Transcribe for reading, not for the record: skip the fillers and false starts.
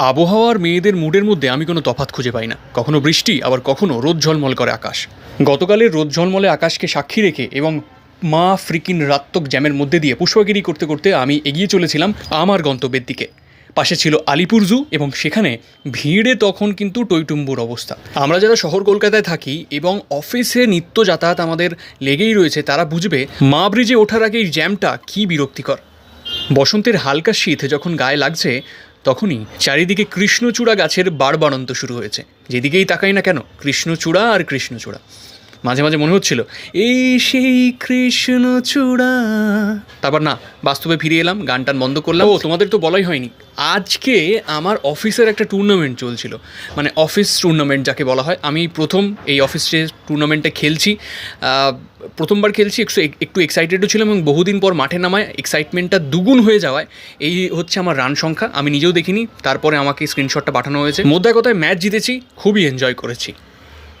আবহাওয়ার মেয়েদের মুডের মধ্যে আমি কোনো তফাৎ খুঁজে পাই না। কখনো বৃষ্টি, আবার কখনো রোদ ঝলমল করে আকাশ। গতকালের রোদ ঝলমলে আকাশকে সাক্ষী রেখে এবং মা ফ্রিকিন রাত্তক জ্যামের মধ্যে দিয়ে পুষ্পাগিরি করতে করতে আমি এগিয়ে চলেছিলাম আমার গন্তব্যের দিকে। পাশে ছিল আলিপুর জু এবং সেখানে ভিড়ে তখন কিন্তু টইটুম্বুর অবস্থা। আমরা যারা শহর কলকাতায় থাকি এবং অফিসে নিত্য যাতায়াত আমাদের লেগেই রয়েছে, তারা বুঝবে মা ব্রিজে ওঠার আগে এই জ্যামটা কী বিরক্তিকর। বসন্তের হালকা শীত যখন গায়ে লাগছে, তখনই চারিদিকে কৃষ্ণচূড়া গাছের বাড়বাড়ন্ত শুরু হয়েছে। যেদিকেই তাকাই না কেন কৃষ্ণচূড়া আর কৃষ্ণচূড়া। মাঝে মাঝে মনে হচ্ছিল এই সেই কৃষ্ণচূড়া। তারপর না, বাস্তবে ফিরে এলাম, গান টান বন্ধ করলাম। ও তোমাদের তো বলাই হয়নি, আজকে আমার অফিসের একটা টুর্নামেন্ট চলছিল, মানে অফিস টুর্নামেন্ট যাকে বলা হয়। আমি প্রথম এই অফিসে টুর্নামেন্টে খেলছি, প্রথমবার খেলছি। একটু এক্সাইটেডও ছিলাম এবং বহুদিন পর মাঠে নামায় এক্সাইটমেন্টটা দুগুণ হয়ে যাওয়ায় এই হচ্ছে আমার রান সংখ্যা। আমি নিজেও দেখিনি, তারপরে আমাকে স্ক্রিনশটটা পাঠানো হয়েছে। মোদ্দা কথায় ম্যাচ জিতেছি, খুবই এনজয় করেছি।